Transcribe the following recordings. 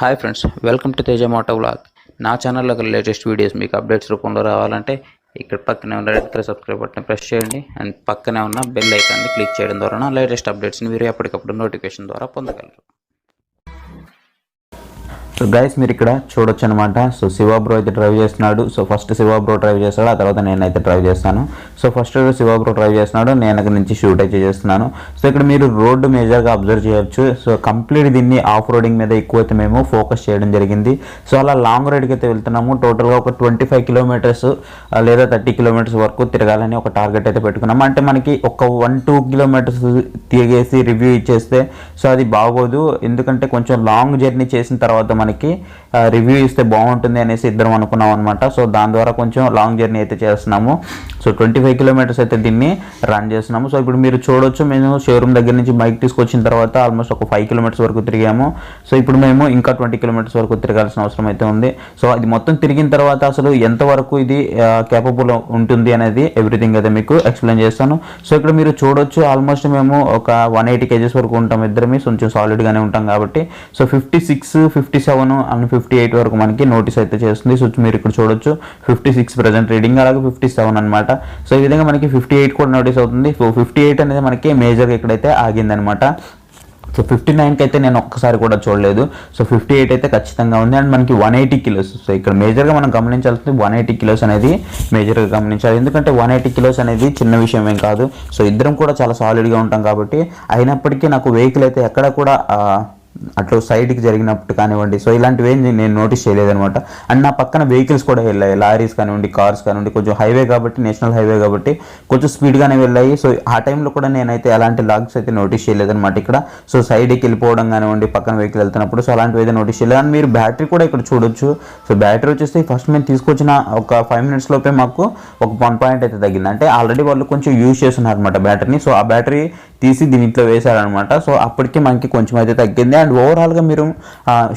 Hi friends, welcome to Teja motovlog. నా ఛానల్లో latest videos మీకు అప్డేట్స్ రూపంలో రావాలంటే ఇక్కడ పక్కనే ఉన్న red colour subscribe button press చేయండి అండ్ పక్కనే ఉన్న బెల్ ఐకాన్ని క్లిక్ చేయడం ద్వారా నా లేటెస్ట్ అప్డేట్స్ని మీరు ఎప్పటికప్పుడు నోటిఫికేషన్ ద్వారా పొందగలరు. సో గైస్, మీరు ఇక్కడ చూడొచ్చు అనమాట. సో శివ బ్రో అయితే డ్రైవ్ చేస్తున్నాడు. So first Shiva bro drive చేస్తాడు, ఆ తర్వాత నేనైతే డ్రైవ్ చేస్తాను. So first Shiva bro drive చేస్తున్నాడు, నేను అక్కడి నుంచి షూట్ అయితే చేస్తున్నాను. సో ఇక్కడ మీరు రోడ్డు మేజర్గా అబ్జర్వ్ చేయొచ్చు. సో కంప్లీట్ దీన్ని ఆఫ్ రోడింగ్ మీద ఎక్కువైతే మేము ఫోకస్ చేయడం జరిగింది. సో అలా లాంగ్ రైడ్కి అయితే వెళ్తున్నాము. టోటల్గా ఒక 25 కిలోమీటర్స్ లేదా 30 కిలోమీటర్స్ వరకు తిరగాలని ఒక టార్గెట్ అయితే పెట్టుకున్నాము. అంటే మనకి ఒక 1-2 కిలోమీటర్స్ తిరిగేసి రివ్యూ ఇచ్చేస్తే సో అది బాగోదు. ఎందుకంటే కొంచెం లాంగ్ జర్నీ చేసిన తర్వాత మనకి రివ్యూ ఇస్తే బాగుంటుంది అనేసి ఇద్దరం అనుకున్నాం అనమాట. సో దాని ద్వారా కొంచెం లాంగ్ జర్నీ అయితే చేస్తున్నాము. సో 25 కిలోమీటర్స్ అయితే దీన్ని రన్ చేస్తున్నాము. సో ఇప్పుడు మీరు చూడొచ్చు, మేము షోరూమ్ దగ్గర నుంచి బైక్ తీసుకొచ్చిన తర్వాత ఆల్మోస్ట్ ఒక 5 కిలోమీటర్స్ వరకు తిరిగాము. సో ఇప్పుడు మేము ఇంకా 20 కిలోమీటర్స్ వరకు తిరగాల్సిన అవసరం అయితే ఉంది. సో అది మొత్తం తిరిగిన తర్వాత అసలు ఎంతవరకు ఇది కేపబుల్ ఉంటుంది అనేది ఎవ్రీథింగ్ అయితే మీకు ఎక్స్ప్లెయిన్ చేస్తాను. సో ఇక్కడ మీరు చూడొచ్చు, ఆల్మోస్ట్ మేము ఒక 180 kgs వరకు ఉంటాం ఇద్దరమే. కొంచెం సాలిడ్గానే ఉంటాం కాబట్టి. సో 56, 57 అండ్ 58 వరకు మనకి నోటీస్ అయితే చేస్తుంది. సో మీరు ఇక్కడ చూడొచ్చు 56 ప్రజెంట్ రీడింగ్, అలాగే 57 అనమాట. సో ఈ విధంగా మనకి 58 కూడా నోటీస్ అవుతుంది. సో 58 అనేది మనకి మేజర్గా ఇక్కడైతే ఆగిందనమాట. సో 59కి అయితే నేను ఒక్కసారి కూడా చూడలేదు. సో 58 అయితే ఖచ్చితంగా ఉంది. అండ్ మనకి 180 కిలోస్. సో ఇక్కడ మేజర్గా మనం గమనించాల్సింది 180 కిలోస్ అనేది మేజర్గా గమనించాలి. ఎందుకంటే 180 కిలోస్ అనేది చిన్న విషయం ఏం కాదు. సో ఇద్దరం కూడా చాలా సాలిడ్గా ఉంటాం కాబట్టి. అయినప్పటికీ నాకు వెహికల్ అయితే ఎక్కడ కూడా అట్లా సైడ్కి జరిగినప్పుడు కానివ్వండి, సో ఇలాంటివి ఏం నేను నోటీస్ చేయలేదనమాట. అండ్ నా పక్కన వెహికల్స్ కూడా వెళ్ళాయి, లారీస్ కానివ్వండి, కార్స్ కానివ్వండి. కొంచెం హైవే కాబట్టి, నేషనల్ హైవే కాబట్టి కొంచెం స్పీడ్గానే వెళ్ళాయి. సో ఆ టైంలో కూడా నేనైతే ఎలాంటి లాగ్స్ అయితే నోటీస్ చేయలేదనమాట ఇక్కడ. సో సైడ్కి వెళ్ళిపోవడం కానివ్వండి, పక్కన వెహికల్ వెళ్తున్నప్పుడు, సో అలాంటివి అయితే నోటీస్ చేయలేదు. అండ్ మీరు బ్యాటరీ కూడా ఇక్కడ చూడొచ్చు. సో బ్యాటరీ వచ్చేసి ఫస్ట్ మేము తీసుకొచ్చిన ఒక 5 minutes లోపే మాకు ఒక 1 point అయితే తగ్గింది. అంటే ఆల్రెడీ వాళ్ళు కొంచెం యూజ్ చేస్తున్నారు అనమాట బ్యాటరీని. సో ఆ బ్యాటరీ తీసి దీంట్లో వేశారనమాట. సో అప్పటికి మనకి కొంచెం అయితే తగ్గింది. అండ్ ఓవరాల్గా మీరు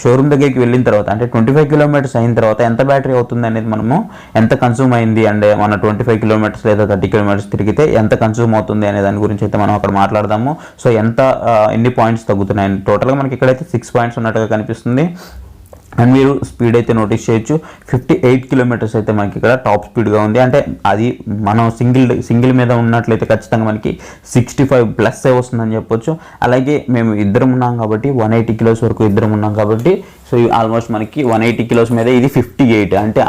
షోరూమ్ దగ్గరికి వెళ్ళిన తర్వాత, అంటే 25 కిలోమీటర్స్ అయిన తర్వాత ఎంత బ్యాటరీ అవుతుంది అనేది, మనము ఎంత కన్సూమ్ అయింది అంటే మన 25 కిలోమీటర్స్ లేదా 30 కిలోమీటర్స్ తిరిగితే ఎంత కన్సూమ్ అవుతుంది అనే దాని గురించి అయితే మనం అక్కడ మాట్లాడదాము. సో ఎన్ని పాయింట్స్ తగ్గుతున్నాయి. టోటల్గా మనకి ఇక్కడైతే 6 points ఉన్నట్టుగా కనిపిస్తుంది. అండ్ మీరు స్పీడ్ అయితే నోటీస్ చేయొచ్చు. 58 కిలోమీటర్స్ అయితే మనకి ఇక్కడ టాప్ స్పీడ్గా ఉంది. అంటే అది మనం సింగిల్ మీద ఉన్నట్లయితే ఖచ్చితంగా మనకి 65+ వస్తుందని చెప్పొచ్చు. అలాగే మేము ఇద్దరం ఉన్నాం కాబట్టి 180 కిలోస్ వరకు ఇద్దరం ఉన్నాం కాబట్టి, సో ఆల్మోస్ట్ మనకి 180 కిలోస్ మీద ఇది 58. అంటే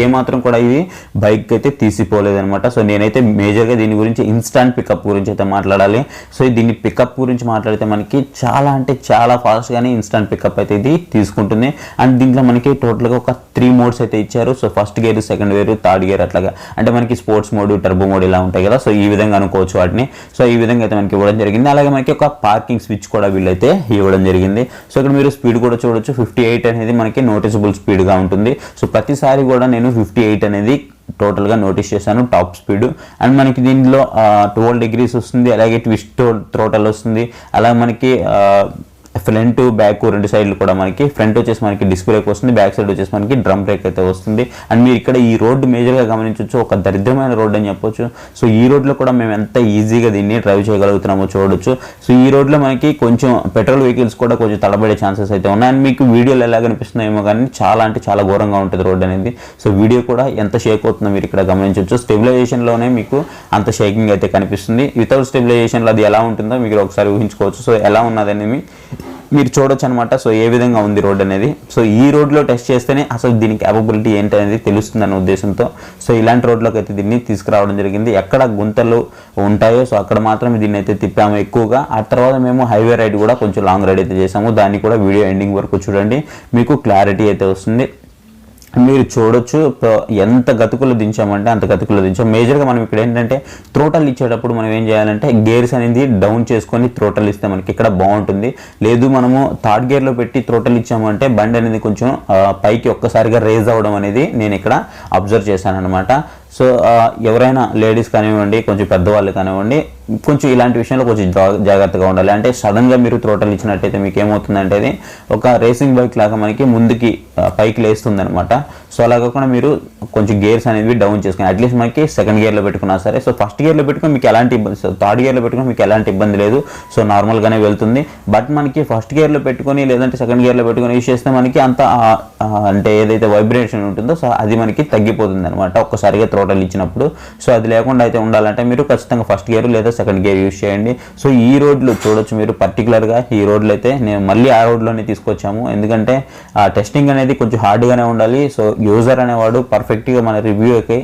ఏమాత్రం కూడా ఇది బైక్ అయితే తీసిపోలేదనమాట. సో నేనైతే మేజర్గా దీని గురించి ఇన్స్టాంట్ పికప్ గురించి అయితే మాట్లాడాలి. సో దీన్ని పికప్ గురించి మాట్లాడితే మనకి చాలా అంటే చాలా ఫాస్ట్గానే ఇన్స్టాంట్ పికప్ అయితే ఇది తీసుకుంటుంది. అండ్ దీంట్లో మనకి టోటల్గా ఒక 3 modes అయితే ఇచ్చారు. So first gear, second gear, third gear అట్లాగా. అంటే మనకి స్పోర్ట్స్ మోడ్, టర్బో మోడ్ ఇలా ఉంటాయి కదా. సో ఈ విధంగా అనుకోవచ్చు వాటిని. సో ఈ విధంగా అయితే మనకి ఇవ్వడం జరిగింది. అలాగే మనకి ఒక పార్కింగ్ స్విచ్ కూడా వీళ్ళైతే ఇవ్వడం జరిగింది. సో ఇక్కడ మీరు స్పీడ్ కూడా చూడొచ్చు. 58 అనేది మనకి నోటీసబుల్ స్పీడ్గా ఉంటుంది. సో ప్రతిసారి కూడా నేను 58 అనేది టోటల్గా నోటీస్ చేశాను టాప్ స్పీడ్. అండ్ మనకి దీనిలో 12 degrees వస్తుంది. అలాగే ట్విస్ట్ థ్రోటల్ వస్తుంది. అలాగే మనకి ఫ్రంట్, బ్యాక్ 2 సైడ్లు కూడా మనకి, ఫ్రంట్ వచ్చేసి మనకి డిస్క్ బ్రేక్ వస్తుంది, బ్యాక్ సైడ్ వచ్చేసి మనకి డ్రమ్ బ్రేక్ అయితే వస్తుంది. అండ్ మీరు ఇక్కడ ఈ రోడ్డు మేజర్గా గమనించవచ్చు, ఒక దరిద్రమైన రోడ్ అని చెప్పొచ్చు. సో ఈ రోడ్లో కూడా మేము ఎంత ఈజీగా దీన్ని డ్రైవ్ చేయగలుగుతున్నామో చూడొచ్చు. సో ఈ రోడ్లో మనకి కొంచెం పెట్రోల్ వెహికల్స్ కూడా కొంచెం తడబడే ఛాన్సెస్ అయితే ఉన్నాయి. అండ్ మీకు వీడియోలో ఎలా కనిపిస్తున్నాయేమో కానీ చాలా అంటే చాలా ఘోరంగా ఉంటుంది రోడ్ అనేది. సో వీడియో కూడా ఎంత షేక్ అవుతుందో మీరు ఇక్కడ గమనించవచ్చు. స్టెబిలైజేషన్లోనే మీకు అంత షేకింగ్ అయితే కనిపిస్తుంది. వితౌట్ స్టెబిలైజేషన్లో అది ఎలా ఉంటుందో మీరు ఒకసారి ఊహించుకోవచ్చు. సో ఎలా ఉన్నదనేది మీరు చూడొచ్చు అనమాట. సో ఏ విధంగా ఉంది రోడ్ అనేది. సో ఈ రోడ్లో టెస్ట్ చేస్తేనే అసలు దీని క్యాపబిలిటీ ఏంటనేది తెలుస్తుంది అన్న ఉద్దేశంతో సో ఇలాంటి రోడ్లోకి అయితే దీన్ని తీసుకురావడం జరిగింది. ఎక్కడ గుంతలు ఉంటాయో సో అక్కడ మాత్రమే దీన్ని అయితే తిప్పాము ఎక్కువగా. ఆ తర్వాత మేము హైవే రైడ్ కూడా కొంచెం లాంగ్ రైడ్ అయితే చేసాము. దాన్ని కూడా వీడియో ఎండింగ్ వరకు చూడండి, మీకు క్లారిటీ అయితే వస్తుంది. మీరు చూడొచ్చు ఎంత గతుకులు దించామంటే అంత గతుకులు దించాం. మేజర్గా మనం ఇక్కడ ఏంటంటే థ్రోటల్ ఇచ్చేటప్పుడు మనం ఏం చేయాలంటే గేర్స్ అనేది డౌన్ చేసుకొని థ్రోటల్ ఇస్తే మనకి ఇక్కడ బాగుంటుంది. లేదు మనము థర్డ్ గేర్లో పెట్టి థ్రోటల్ ఇచ్చామంటే బండి అనేది కొంచెం పైకి ఒక్కసారిగా రేజ్ అవ్వడం అనేది నేను ఇక్కడ అబ్జర్వ్ చేశాను అనమాట. సో ఎవరైనా లేడీస్ కానివ్వండి, కొంచెం పెద్దవాళ్ళు కానివ్వండి, కొంచెం ఇలాంటి విషయంలో కొంచెం జాగ్రత్తగా ఉండాలి. అంటే సడన్గా మీరు థ్రోటల్ ఇచ్చినట్టయితే మీకు ఏమవుతుందంటే అది ఒక రేసింగ్ బైక్ లాగా మనకి ముందుకి పైకి లేస్తుంది అనమాట. సో అలా కాకుండా మీరు కొంచెం గేర్స్ అనేవి డౌన్ చేసుకుని అట్లీస్ట్ మనకి సెకండ్ గేర్లో పెట్టుకున్నా సరే, సో ఫస్ట్ గేర్లో పెట్టుకుని మీకు ఎలాంటి ఇబ్బంది, సో థర్డ్ గేర్లో పెట్టుకుని మీకు ఎలాంటి ఇబ్బంది లేదు, సో నార్మల్గానే వెళ్తుంది. బట్ మనకి ఫస్ట్ గేర్లో పెట్టుకొని లేదంటే సెకండ్ గేర్లో పెట్టుకొని యూస్ చేస్తే మనకి అంత అంటే ఏదైతే వైబ్రేషన్ ఉంటుందో సో అది మనకి తగ్గిపోతుంది అనమాట ఒక్కసారిగా థ్రోటల్ ఇచ్చినప్పుడు. సో అది లేకుండా అయితే ఉండాలంటే మీరు ఖచ్చితంగా ఫస్ట్ గేర్ లేదా సెకండ్ గేర్ యూస్ చేయండి. సో ఈ రోడ్లు చూడొచ్చు మీరు, పర్టికులర్గా ఈ రోడ్లు అయితే నేను మళ్ళీ ఆ రోడ్లోనే తీసుకొచ్చాము, ఎందుకంటే టెస్టింగ్ అనేది కొంచెం హార్డ్గానే ఉండాలి. సో యూజర్ అనేవాడు పర్ఫెక్ట్గా మన రివ్యూకి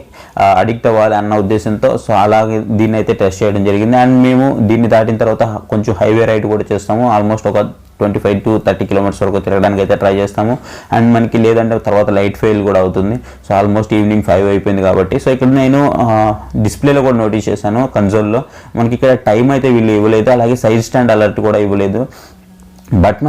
అడిక్ట్ అవ్వాలి అన్న ఉద్దేశంతో సో అలాగే దీన్ని అయితే టెస్ట్ చేయడం జరిగింది. అండ్ మేము దీన్ని దాటిన తర్వాత కొంచెం హైవే రైడ్ కూడా చేస్తాము, ఆల్మోస్ట్ ఒక 25 to 30 కిలోమీటర్స్ వరకు తిరగడానికి అయితే ట్రై చేస్తాము. అండ్ మనకి లేదంటే తర్వాత లైట్ ఫెయిల్ కూడా అవుతుంది. సో ఆల్మోస్ట్ ఈవినింగ్ 5 అయిపోయింది కాబట్టి. సో ఇక్కడ నేను డిస్ప్లేలో కూడా నోటీస్ చేశాను, కన్సోల్లో మనకి ఇక్కడ టైం అయితే వీళ్ళు ఇవ్వలేదు, అలాగే సైడ్ స్టాండ్ అలర్ట్ కూడా ఇవ్వలేదు. బట్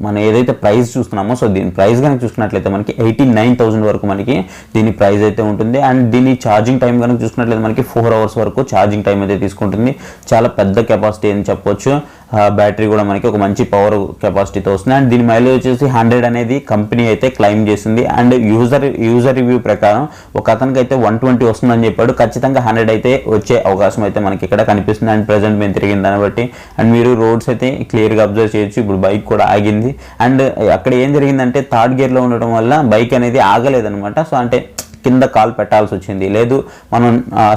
మనం ఏదైతే ప్రైస్ చూస్తున్నామో సో దీని ప్రైస్ కనుక చూసుకున్నట్లయితే మనకి 89,000 వరకు మనకి దీని ప్రైస్ అయితే ఉంటుంది. అండ్ దీని ఛార్జింగ్ టైం కనుక చూసుకున్నట్లయితే మనకి 4 hours వరకు ఛార్జింగ్ టైం అయితే తీసుకుంటుంది. చాలా పెద్ద కెపాసిటీ అని చెప్పొచ్చు. బ్యాటరీ కూడా మనకి ఒక మంచి పవర్ కెపాసిటీతో వస్తుంది. అండ్ దీని మైలేజ్ వచ్చేసి 100 అనేది కంపెనీ అయితే క్లైమ్ చేసింది. అండ్ యూజర్ రివ్యూ ప్రకారం ఒక అతనికి అయితే 120 వస్తుందని చెప్పాడు. ఖచ్చితంగా 100 అయితే వచ్చే అవకాశం అయితే మనకి ఇక్కడ కనిపిస్తుంది. అండ్ ప్రెజెంట్ మేము తిరిగిన దాన్ని బట్టి అండ్ మీరు రోడ్స్ అయితే క్లియర్గా అబ్జర్వ్ చేయొచ్చు. ఇప్పుడు బైక్ కూడా ఆగింది. అండ్ అక్కడ ఏం జరిగిందంటే థర్డ్ గేర్లో ఉండటం వల్ల బైక్ అనేది ఆగలేదనమాట. సో అంటే కింద కాల్ పెట్టాల్సి వచ్చింది, లేదు మనం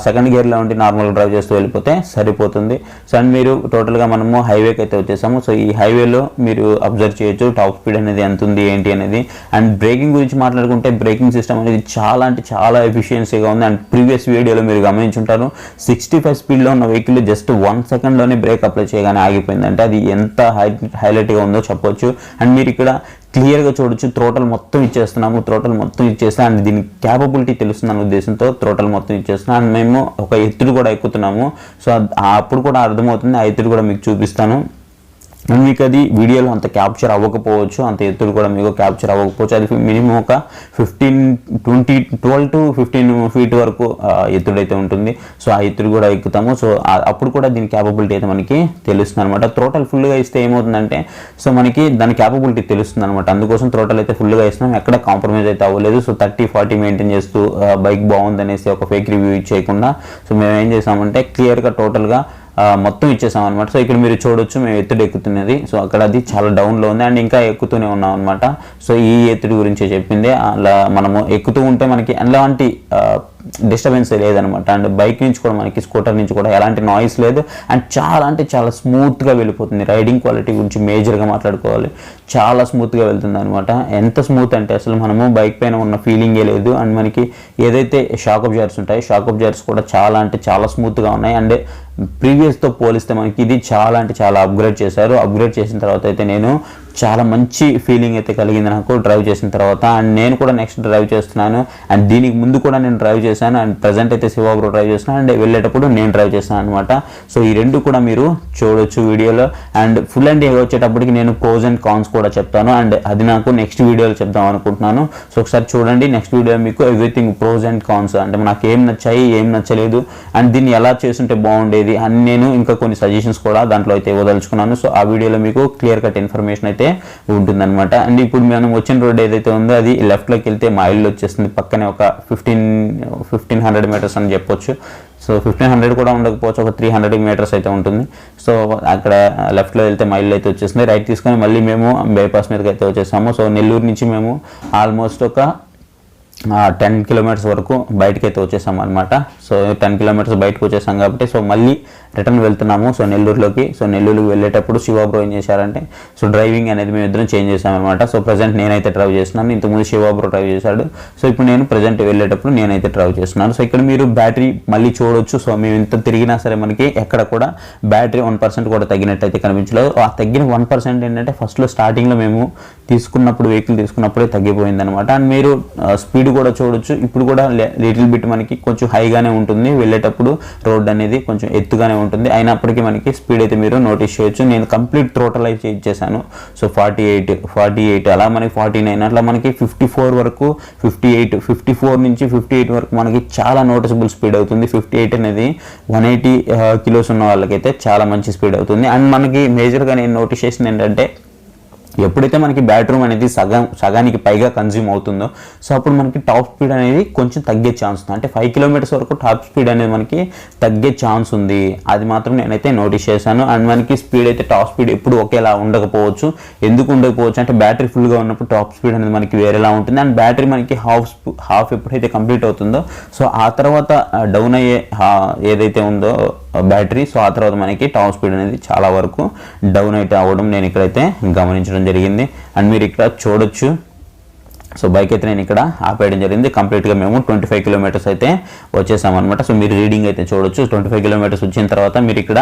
సెకండ్ గేర్లో ఉండి నార్మల్ డ్రైవ్ చేస్తూ వెళ్ళిపోతే సరిపోతుంది. సో అండ్ మీరు టోటల్గా మనము హైవేకి అయితే వచ్చేసాము. సో ఈ హైవేలో మీరు అబ్జర్వ్ చేయొచ్చు టాప్ స్పీడ్ అనేది ఎంత ఉంది ఏంటి అనేది. అండ్ బ్రేకింగ్ గురించి మాట్లాడుకుంటే బ్రేకింగ్ సిస్టమ్ అనేది చాలా అంటే చాలా ఎఫిషియన్సీగా ఉంది. అండ్ ప్రీవియస్ వీడియోలో మీరు గమనించుంటారు 65 స్పీడ్లో ఉన్న వెహికల్ జస్ట్ 1 సెకండ్లోనే బ్రేక్ అప్లై చేయగానే ఆగిపోయింది. అంటే అది ఎంత హైలైట్గా ఉందో చెప్పొచ్చు. అండ్ మీరు ఇక్కడ క్లియర్గా చూడొచ్చు థ్రోటల్ మొత్తం ఇచ్చేస్తున్నాము, థ్రోటల్ మొత్తం ఇచ్చేస్తాం. అండ్ దీని క్యాపబిలిటీ తెలుస్తుందన్న ఉద్దేశంతో థ్రోటల్ మొత్తం ఇచ్చేస్తున్నాం. అండ్ మేము ఒక ఎత్తుడు కూడా ఎక్కుతున్నాము. సో అప్పుడు కూడా అర్థమవుతుంది, ఆ ఎత్తుడు కూడా మీకు చూపిస్తాను. అండ్ మీకు అది వీడియోలో అంత క్యాప్చర్ అవ్వకపోవచ్చు, అంత ఎత్తుడు కూడా మీకు క్యాప్చర్ అవ్వకపోవచ్చు. అది మినిమం ఒక 12 to 15 feet వరకు ఎత్తుడైతే ఉంటుంది. సో ఆ ఎత్తుడు కూడా ఎక్కుతాము. సో అప్పుడు కూడా దీని క్యాపబిలిటీ అయితే మనకి తెలుస్తుంది అనమాట. థ్రోటల్ ఫుల్గా ఇస్తే ఏమవుతుందంటే సో మనకి దాని క్యాపబిలిటీ తెలుస్తుంది అనమాట. అందుకోసం థ్రోటల్ అయితే ఫుల్గా ఇస్తున్నాం, ఎక్కడ కాంప్రమైజ్ అయితే అవ్వలేదు. సో 30-40 మెయింటైన్ చేస్తూ బైక్ బాగుందనేసి ఒక ఫేక్ రివ్యూ ఇచ్చేయకుండా సో మేము ఏం చేసామంటే క్లియర్గా టోటల్గా మొత్తం ఇచ్చేసాం అనమాట. సో ఇక్కడ మీరు చూడొచ్చు మేము ఎత్తుడు ఎక్కుతున్నది. సో అక్కడ అది చాలా డౌన్లో ఉంది అండ్ ఇంకా ఎక్కుతూనే ఉన్నాం అనమాట. సో ఈ ఎత్తుడి గురించి చెప్పింది. అలా మనము ఎక్కుతూ ఉంటే మనకి ఎలాంటి డిస్టర్బెన్స్ లేదనమాట. అండ్ బైక్ నుంచి కూడా మనకి స్కూటర్ నుంచి కూడా ఎలాంటి నాయిస్ లేదు. అండ్ చాలా అంటే చాలా స్మూత్గా వెళ్ళిపోతుంది. రైడింగ్ క్వాలిటీ గురించి మేజర్గా మాట్లాడుకోవాలి, చాలా స్మూత్గా వెళ్తుంది అనమాట. ఎంత స్మూత్ అంటే అసలు మనము బైక్ పైన ఉన్న ఫీలింగే లేదు. అండ్ మనకి ఏదైతే షాక్ అబ్జర్వర్స్ ఉంటాయి, షాక్ అబ్జర్వర్స్ కూడా చాలా అంటే చాలా స్మూత్గా ఉన్నాయి. అండ్ ప్రీవియస్తో పోలిస్తే మనకి ఇది చాలా అంటే చాలా అప్గ్రేడ్ చేశారు. అప్గ్రేడ్ చేసిన తర్వాత అయితే నేను చాలా మంచి ఫీలింగ్ అయితే కలిగింది నాకు డ్రైవ్ చేసిన తర్వాత. అండ్ నేను కూడా నెక్స్ట్ డ్రైవ్ చేస్తున్నాను. అండ్ దీనికి ముందు కూడా నేను డ్రైవ్ చేశాను. అండ్ ప్రజెంట్ అయితే శివ బ్రో డ్రైవ్ చేస్తున్నాను. అండ్ వెళ్ళేటప్పుడు నేను డ్రైవ్ చేస్తాను అనమాట. సో ఈ రెండు కూడా మీరు చూడొచ్చు వీడియోలో. అండ్ ఫుల్ అండ్ వచ్చేటప్పటికి నేను ప్రోస్ అండ్ కాన్స్ కూడా చెప్తాను. అండ్ అది నాకు నెక్స్ట్ వీడియోలో చెప్దాం అనుకుంటున్నాను. సో ఒకసారి చూడండి నెక్స్ట్ వీడియో మీకు ఎవ్రీథింగ్ ప్రోస్ అండ్ కాన్స్, అంటే నాకు ఏం నచ్చాయి ఏం నచ్చలేదు అండ్ దీన్ని ఎలా చేస్తుంటే బాగుండేది అని నేను ఇంకా కొన్ని సజెషన్స్ కూడా దాంట్లో అయితే ఇవ్వదలుచుకున్నాను. సో ఆ వీడియోలో మీకు క్లియర్ కట్ ఇన్ఫర్మేషన్ అయితే ఉంటుందన్నమాట. అండ్ ఇప్పుడు మనం వచ్చిన రోడ్ ఏదైతే ఉందో అది లెఫ్ట్లోకి వెళ్తే మైల్లో వచ్చేస్తుంది. పక్కనే ఒక 1500 మీటర్స్ అని చెప్పొచ్చు. సో 1500 కూడా ఉండకపోవచ్చు, ఒక 300 మీటర్స్ అయితే ఉంటుంది. సో అక్కడ లెఫ్ట్లో వెళ్తే మైల్లో అయితే వచ్చేస్తుంది. రైట్ తీసుకొని మళ్ళీ మేము బైపాస్ మీదకి అయితే వచ్చేసాము. సో నెల్లూరు నుంచి మేము ఆల్మోస్ట్ ఒక 10 kilometers వరకు బయటకు అయితే వచ్చేసాం అనమాట. సో 10 kilometers బయటకు వచ్చేసాం కాబట్టి సో మళ్ళీ రిటర్న్ వెళ్తున్నాము సో నెల్లూరులోకి. సో నెల్లూరుకి వెళ్ళేటప్పుడు శివ బ్రో ఏం చేశారంటే సో డ్రైవింగ్ అనేది మేము ఇద్దరం చేంజ్ చేసామన్నమాట. సో ప్రజెంట్ నేనైతే డ్రైవ్ చేస్తున్నాను, ఇంతకుముందు శివ బ్రో డ్రైవ్ చేశాడు. సో ఇప్పుడు నేను ప్రజెంట్ వెళ్ళేటప్పుడు నేనైతే డ్రైవ్ చేస్తున్నాను. సో ఇక్కడ మీరు బ్యాటరీ మళ్ళీ చూడొచ్చు. సో మేము ఇంత తిరిగినా సరే మనకి ఎక్కడ కూడా బ్యాటరీ 1% కూడా తగ్గినట్టయితే కనిపించలేదు. ఆ తగ్గిన 1% ఏంటంటే ఫస్ట్లో స్టార్టింగ్లో మేము వెహికల్ తీసుకున్నప్పుడే తగ్గిపోయింది అనమాట. అండ్ మీరు స్పీడ్ కూడా చూడొచ్చు. ఇప్పుడు కూడా లిటిల్ బిట్ మనకి కొంచెం హైగానే ఉంటుంది, వెళ్ళేటప్పుడు రోడ్ అనేది కొంచెం ఎత్తుగానే ఉంటుంది. అయినప్పటికీ మనకి స్పీడ్ అయితే మీరు నోటీస్ చేయొచ్చు. నేను కంప్లీట్ థ్రోటల్ అయితే ఇచ్చేసాను. సో 48 అలా మనకి 49 అట్లా మనకి 54 వరకు 54 నుంచి 58 వరకు మనకి చాలా నోటిసబుల్ స్పీడ్ అవుతుంది. 58 అనేది 180 kilos ఉన్న వాళ్ళకైతే చాలా మంచి స్పీడ్ అవుతుంది. అండ్ మనకి మేజర్గా నేను నోటీస్ చేసింది ఏంటంటే ఎప్పుడైతే మనకి బ్యాటరీ అనేది సగానికి పైగా కన్జ్యూమ్ అవుతుందో సో అప్పుడు మనకి టాప్ స్పీడ్ అనేది కొంచెం తగ్గే ఛాన్స్ ఉంది. అంటే 5 కిలోమీటర్స్ వరకు టాప్ స్పీడ్ అనేది మనకి తగ్గే ఛాన్స్ ఉంది. అది మాత్రం నేనైతే నోటీస్ చేశాను. అండ్ మనకి స్పీడ్ అయితే టాప్ స్పీడ్ ఎప్పుడు ఒకేలా ఉండకపోవచ్చు. ఎందుకు ఉండకపోవచ్చు అంటే బ్యాటరీ ఫుల్గా ఉన్నప్పుడు టాప్ స్పీడ్ అనేది మనకి వేరేలా ఉంటుంది. అండ్ బ్యాటరీ మనకి హాఫ్ ఎప్పుడైతే కంప్లీట్ అవుతుందో సో ఆ తర్వాత డౌన్ అయ్యే ఏదైతే ఉందో బ్యాటరీ సో ఆ తర్వాత మనకి టాప్ స్పీడ్ అనేది చాలా వరకు డౌన్ అయితే అవ్వడం నేను ఇక్కడైతే గమనించడం జరిగింది. అండ్ మీరు ఇక్కడ చూడొచ్చు. సో బైక్ అయితే నేను ఇక్కడ ఆపేయడం జరిగింది. కంప్లీట్గా మేము 25 కిలోమీటర్స్ అయితే వచ్చేసామన్నమాట. సో మీరు రీడింగ్ అయితే చూడొచ్చు. 25 కిలోమీటర్స్ వచ్చిన తర్వాత మీరు ఇక్కడ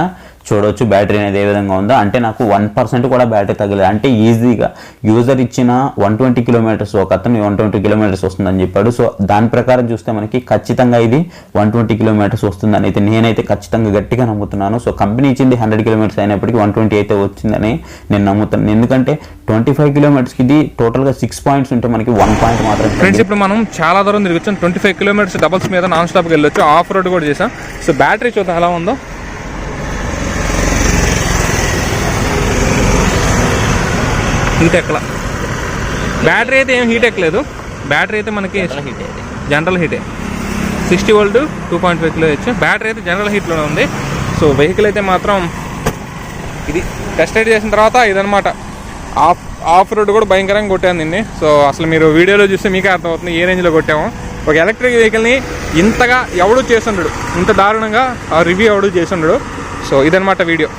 చూడవచ్చు బ్యాటరీ అనేది ఏ విధంగా ఉందో. అంటే నాకు 1% కూడా బ్యాటరీ తగ్గలేదు. అంటే ఈజీగా యూజర్ ఇచ్చిన 120 కిలోమీటర్స్ ఒక అతను 120 కిలోమీటర్స్ వస్తుందని చెప్పాడు. సో దాని ప్రకారం చూస్తే మనకి ఖచ్చితంగా ఇది 120 కిలోమీటర్స్ వస్తుందని అయితే నేనైతే ఖచ్చితంగా గట్టిగా నమ్ముతున్నాను. సో కంపెనీ ఇచ్చింది 100 కిలోమీటర్స్ అయినప్పటికీ 120 అయితే వచ్చిందని నేను నమ్ముతాను. ఎందుకంటే 25 కిలోమీటర్స్కి ఇది టోటల్గా 6 పాయింట్స్ ఉంటే మనకి 1 పాయింట్ మాత్రం. ఫ్రెండ్స్ ఇప్పుడు మనం చాలా దూరం తిరిగొచ్చాం. 25 కిలోమీటర్స్ డబల్స్ మీద నాన్ స్టాప్కి వెళ్ళొచ్చు. ఆఫ్ రోడ్ కూడా చేసాం. సో బ్యాటరీ చూద్దాం ఎలా ఉందో. హీట్ ఎక్కల బ్యాటరీ అయితే ఏం హీట్ ఎక్కలేదు. బ్యాటరీ అయితే మనకి జనరల్ హీటే 60 వోల్ట్ 2.5 కిలో హెచ్. బ్యాటరీ అయితే జనరల్ హీట్లోనే ఉంది. సో వెహికల్ అయితే మాత్రం ఇది టెస్ట్ రైడ్ చేసిన తర్వాత ఇదనమాట. ఆఫ్ రోడ్ కూడా భయంకరంగా కొట్టాను దీన్ని. సో అసలు మీరు వీడియోలో చూస్తే మీకే అర్థమవుతుంది ఏ రేంజ్లో కొట్టాము. ఒక ఎలక్ట్రిక్ వెహికల్ని ఇంతగా ఎవడూ చేస్తుండడు, ఇంత దారుణంగా రివ్యూ ఎవడూ చేస్తుండడు. సో ఇదనమాట వీడియో.